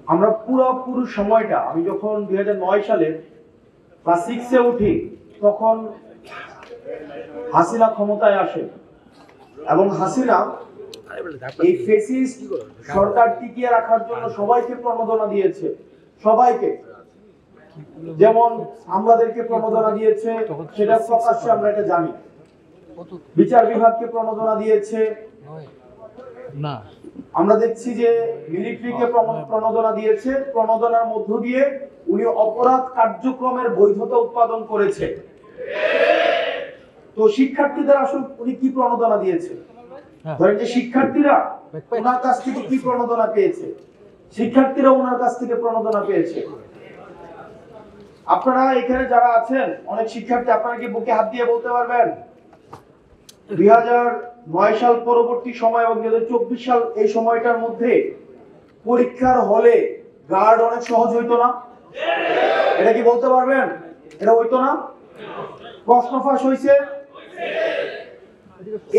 আমরা পুরো সময়টা, আমি যখন 2009 সালে ক্লাস 6-এ উঠি তখন হাসিনা ক্ষমতায় আসে এবং হাসিনা এই ফ্যাসিস্ট সরকার টিকিয়ে রাখার জন্য সবাইকে প্রণোদনা দিয়েছে, সবাইকে। যেমন আমলাদেরকে প্রণোদনা দিয়েছে, সেটা প্রকাশ্যে আমরা এটা জানি। বিচার বিভাগকে প্রণোদনা দিয়েছে, না আমরা দেখছি যে মিলিটারিকে প্রণোদনা দিয়েছে। প্রণোদনার মধ্য দিয়ে উনি অপরাধ কার্যক্রমের বৈধতা উৎপাদন করেছে। তো শিক্ষার্থীদের আসলে উনি কি প্রণোদনা দিয়েছে? ধরেন যে শিক্ষার্থীরা ওনার কাছ থেকে কি প্রণোদনা পেয়েছে, শিক্ষার্থীরা ওনার কাছ থেকে প্রণোদনা পেয়েছে। আপনারা এখানে যারা আছেন অনেক শিক্ষার্থী, আপনারা কি বুকে হাত দিয়ে বলতে পারবেন 2009 সাল পরবর্তী সময় এবং 2024 সাল এই সময়টার মধ্যে পরীক্ষার হলে গার্ড অনেক সহজ হইতো না? এটা কি বলতে পারবেন? এটা হইতো না? প্রশ্ন ফাঁস হইছে।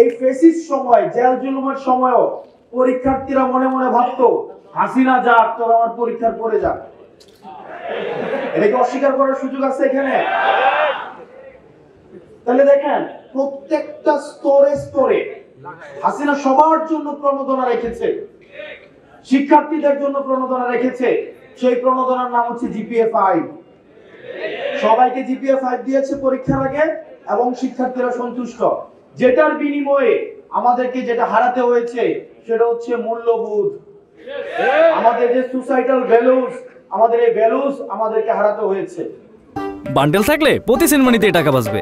এই ফেসিস্ট সময়, জেল জুলুমের সময়ও পরীক্ষার্থীরা মনে মনে ভাবতো হাসিনা যাক, তবে আমার পরীক্ষার পরে যাক। এটাকে অস্বীকার করার সুযোগ আছে এখানে? তাহলে দেখেন প্রত্যেকটা স্তরে স্তরে হাসিনা সবার জন্য প্রণোদনা রেখেছে, শিক্ষার্থীদের জন্য প্রণোদনা রেখেছে। সেই প্রণোদনার নাম হচ্ছে জিপিএ 5। সবাইকে জিপিএ 5 দিয়েছে পরীক্ষার আগে এবং শিক্ষার্থীরা সন্তুষ্ট। যেটার বিনিময়ে আমাদেরকে যেটা হারাতে হয়েছে সেটা হচ্ছে মূল্যবোধ। আমাদের যে সোসাইটাল ভ্যালুস, আমাদের এই ভ্যালুস আমাদেরকে হারাতে হয়েছে। বান্ডেল থাকলে প্রতি সেনমানিতে টাকা বাঁচবে।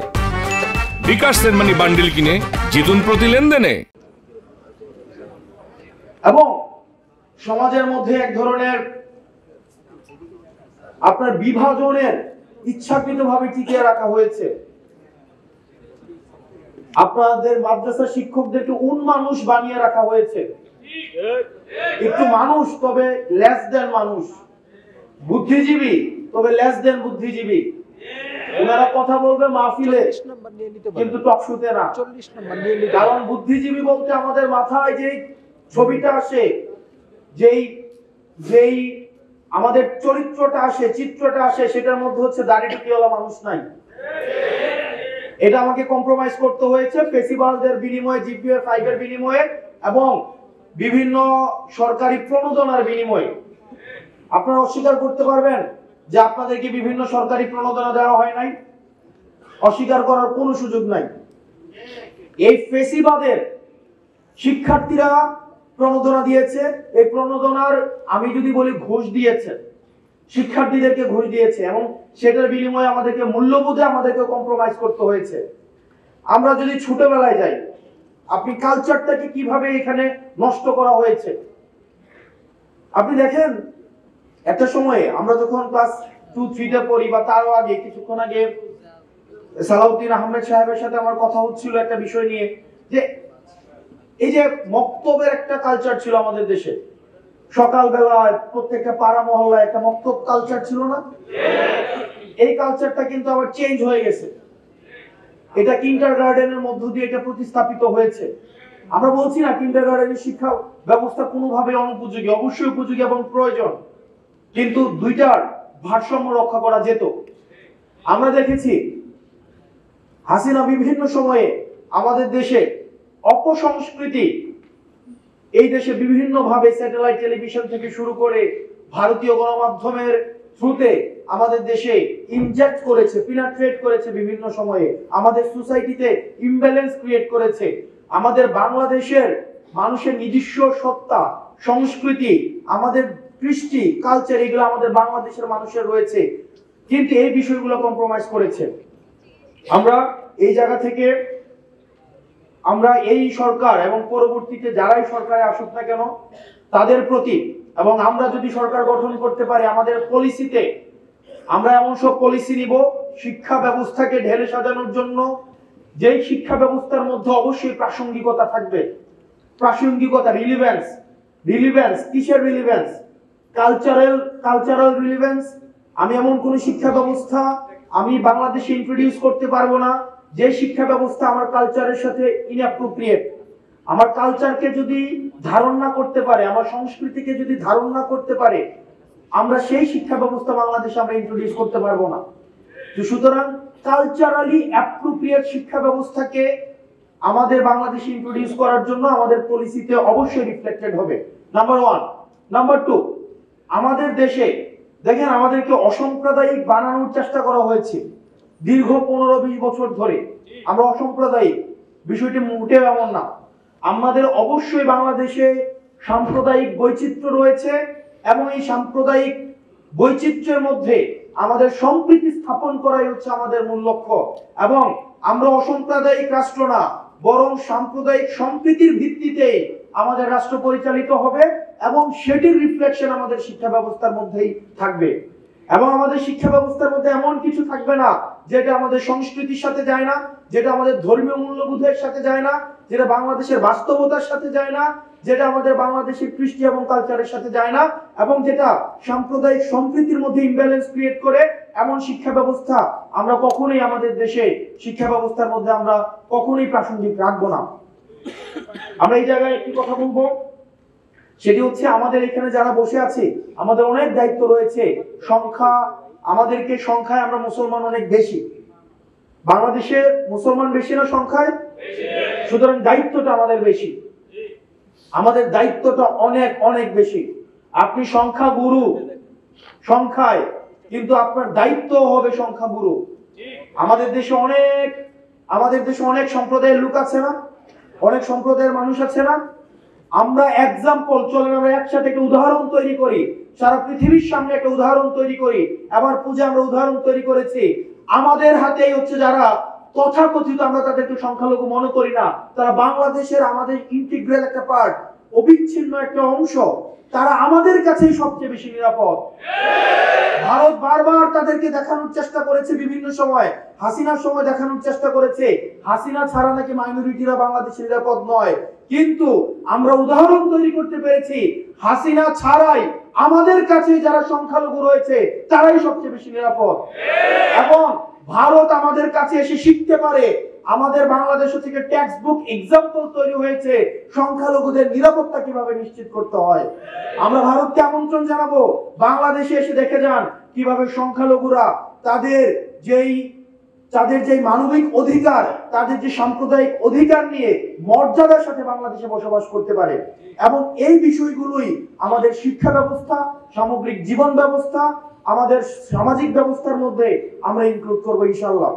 বিকাশ সেনমানি বান্ডেল কিনে জিতুন প্রতি লেনদেনে। এবং সমাজের মধ্যে এক ধরনের আপনার বিভাজনের ইচ্ছাকৃতভাবে টিকিয়ে রাখা হয়েছে। আপনাদের মাদ্রাসা শিক্ষকদেরকে উন্মানুষ বানিয়ে রাখা হয়েছে। একটু মানুষ তবে লেস দেন মানুষ, বুদ্ধিজীবী তবে লেস দেন বুদ্ধিজীবী। ওনারা কথা বলবে মাহফিলে কিন্তু টকশোতে না। কারণ বুদ্ধিজীবী বলতে আমাদের মাথায় যেই ছবিটা আসে, যেই আমাদের চরিত্রটা আসে, চিত্রটা আসে, সেটার মধ্যে হচ্ছে দাড়ি টুপিওয়ালা মানুষ নাই। এটা আমাকে কম্প্রোমাইজ করতে হয়েছে ফেসিবালদের বিনিময়ে, জিপিএ 5 এর বিনিময়ে এবং বিভিন্ন সরকারি প্রণোদনার বিনিময়ে। আপনারা অস্বীকার করতে পারবেন যে আপনাদেরকে বিভিন্ন সরকারি প্রণোদনা দেওয়া হয় নাই? অস্বীকার করার কোনো সুযোগ নাই। এই ফেসিবাদের শিক্ষার্থীরা প্রণোদনা দিয়েছে। এই প্রণোদনার আমি যদি বলি ঘুষ দিয়েছে, শিক্ষার্থীদেরকে ঘুষ দিয়েছে এবং সেটার বিনিময়ে আমাদেরকে মূল্যবোধে আমাদেরকে কম্প্রোমাইজ করতে হয়েছে। আমরা যদি ছোটবেলায় যাই, আপনি কালচারটাকে কিভাবে এখানে নষ্ট করা হয়েছে আপনি দেখেন। একটা সময়ে আমরা যখন ক্লাস 2-3-তে পড়ি বা তারও আগে, কিছুক্ষণ আগে সালাউদ্দিন আহমেদ সাহেবের সাথে আমার কথা হচ্ছিল একটা বিষয় নিয়ে, যে এই যে মক্তবের একটা কালচার ছিল আমাদের দেশে। সকালবেলায় প্রত্যেকটা পাড়া মহল্লায় একটা মক্তব কালচার ছিল না? এই কালচারটা কিন্তু আবার চেঞ্জ হয়ে গেছে। এটা কিন্ডারগার্টেনের মধ্য দিয়ে এটা প্রতিস্থাপিত হয়েছে। আমরা বলছি না কিন্ডারগার্টেনের শিক্ষা ব্যবস্থা কোনোভাবে অনুপযোগী, অবশ্যই উপযোগী এবং প্রয়োজন, কিন্তু দুইটার ভারসাম্য রক্ষা করা যেত। আমরা দেখেছি হাসিনা বিভিন্ন সময়ে আমাদের দেশে অপসংস্কৃতি, এই দেশে বিভিন্ন ভাবে স্যাটেলাইট টেলিভিশন থেকে শুরু করে ভারতীয় গণমাধ্যমের থ্রুতে আমাদের দেশে ইনজেক্ট করেছে, পিনাট্রেট করেছে বিভিন্ন সময়ে, আমাদের সোসাইটিতে ইমব্যালেন্স ক্রিয়েট করেছে। আমাদের বাংলাদেশের মানুষের নিজস্ব সত্তা, সংস্কৃতি, আমাদের কৃষ্টি, কালচার, এগুলো আমাদের বাংলাদেশের মানুষের রয়েছে, কিন্তু এই বিষয়গুলো কম্প্রোমাইজ করেছে। আমরা এই জায়গা থেকে আমরা এই সরকার এবং পরবর্তীতে যারাই সরকারে আসুক না কেন তাদের প্রতি, এবং আমরা যদি সরকার গঠন করতে পারি আমাদের পলিসিতে আমরা এমন সব পলিসি নিব শিক্ষা ব্যবস্থাকে ঢেলে সাজানোর জন্য, যেই শিক্ষা ব্যবস্থার মধ্যে অবশ্যই প্রাসঙ্গিকতা থাকবে। প্রাসঙ্গিকতা, রিলিভেন্স কিসের রিলিভেন্স? Cultural relevance. আমি এমন কোন শিক্ষা ব্যবস্থা আমি বাংলাদেশে ইন্ট্রোডিউস করতে পারবো না যে শিক্ষা ব্যবস্থা আমার কালচারের সাথে ইনঅ্যাপ্রোপ্রিয়েট। আমার কালচারকে যদি ধারণ না করতে পারে, আমার সংস্কৃতিকে যদি ধারণ না করতে পারে, আমরা সেই শিক্ষা ব্যবস্থা বাংলাদেশে আমরা ইন্ট্রোডিউস করতে পারবো না। তো সুতরাং কালচারালি অ্যাপ্রোপ্রিয়েট শিক্ষা ব্যবস্থাকে আমাদের বাংলাদেশে ইন্ট্রোডিউস করার জন্য আমাদের পলিসিতে অবশ্যই রিফ্লেক্টেড হবে, নাম্বার 1। নাম্বার 2, আমাদের দেশে দেখেন আমাদেরকে অসাম্প্রদায়িক বানানোর চেষ্টা করা হয়েছে দীর্ঘ 15-20 বছর ধরে। আমরা অসাম্প্রদায়িক, বিষয়টি মোটেও এমন না। আমাদের অবশ্যই বাংলাদেশে সাম্প্রদায়িক বৈচিত্র্য রয়েছে এবং এই সাম্প্রদায়িক বৈচিত্র্যের মধ্যে আমাদের সম্প্রীতি স্থাপন করাই হচ্ছে আমাদের মূল লক্ষ্য। এবং আমরা অসাম্প্রদায়িক রাষ্ট্র না, বরং সাম্প্রদায়িক সম্প্রীতির ভিত্তিতে আমাদের রাষ্ট্র পরিচালিত হবে এবং সেটির রিফ্লেকশন আমাদের শিক্ষা ব্যবস্থার মধ্যেই থাকবে। এবং আমাদের শিক্ষা ব্যবস্থার মধ্যে এমন কিছু থাকবে না যেটা আমাদের সংস্কৃতির সাথে যায় না, যেটা আমাদের ধর্মীয় মূল্যবোধের সাথে যায় না, যেটা বাংলাদেশের বাস্তবতার সাথে যায় না, যেটা আমাদের বাংলাদেশের কৃষ্টি এবং কালচারের সাথে যায় না, এবং যেটা সাম্প্রদায়িক সম্প্রীতির মধ্যে ইমব্যালেন্স ক্রিয়েট করে। এমন শিক্ষা ব্যবস্থা আমরা কখনোই আমাদের দেশে শিক্ষা ব্যবস্থার মধ্যে আমরা কখনোই প্রাসঙ্গিক রাখবো না। আমরা এই জায়গায় একটি কথা বলবো, সেটি হচ্ছে আমাদের এখানে যারা বসে আছে আমাদের অনেক দায়িত্ব রয়েছে। আমাদেরকে সংখ্যায় আমরা মুসলমান অনেক বেশি, বাংলাদেশে মুসলমান বেশি না সংখ্যায়? সুতরাং দায়িত্বটা আমাদের বেশি, আমাদের দায়িত্বটা অনেক অনেক বেশি। আপনি সংখ্যা গুরু সংখ্যায়, কিন্তু আপনার দায়িত্ব হবে সংখ্যা গুরু। আমাদের দেশে অনেক সম্প্রদায়ের লোক আছে না, অনেক সম্প্রদায়ের মানুষ আছে না। আমরা এক্সাম্পল, চলেন আমরা একসাথে একটা উদাহরণ তৈরি করি, সারা পৃথিবীর সামনে একটা উদাহরণ তৈরি করি। এবার পূজা আমরা উদাহরণ তৈরি করেছি। আমাদের হাতেই হচ্ছে যারা তথাকথিত, আমরা তাদেরকে সংখ্যালঘু মনে করি না, তারা বাংলাদেশের আমাদের ইন্টিগ্রাল একটা পার্ট, অবিচ্ছিন্ন একটা অংশ। তারা আমাদের কাছেই সবচেয়ে বেশি নিরাপদ। ভারত বারবার তাদেরকে দেখানোর চেষ্টা করেছে, বিভিন্ন সময় হাসিনার সময় দেখানোর চেষ্টা করেছে হাসিনা ছাড়া নাকি মাইনরিটিরা বাংলাদেশে নিরাপদ নয়। কিন্তু আমরা উদাহরণ তৈরি করতে পেরেছি হাসিনা ছাড়াই আমাদের কাছে যারা সংখ্যালঘু রয়েছে তারাই সবচেয়ে বেশি নিরাপদ। এবং ভারত আমাদের কাছে এসে শিখতে পারে। আমাদের বাংলাদেশ থেকে টেক্সট বুক এক্সাম্পল তৈরি হয়েছে সংখ্যালঘুদের নিরাপত্তা কিভাবে নিশ্চিত করতে হয়। আমরা ভারতকে আমন্ত্রণ জানাবো, বাংলাদেশে এসে দেখে যান কিভাবে সংখ্যালঘুরা তাদের যেই মানবিক অধিকার, তাদের যে সাম্প্রদায়িক অধিকার নিয়ে মর্যাদার সাথে বাংলাদেশে বসবাস করতে পারে। এবং এই বিষয়গুলোই আমাদের শিক্ষা ব্যবস্থা, সামগ্রিক জীবন ব্যবস্থা, আমাদের সামাজিক ব্যবস্থার মধ্যে আমরা ইনক্লুড করবো ইনশাআল্লাহ।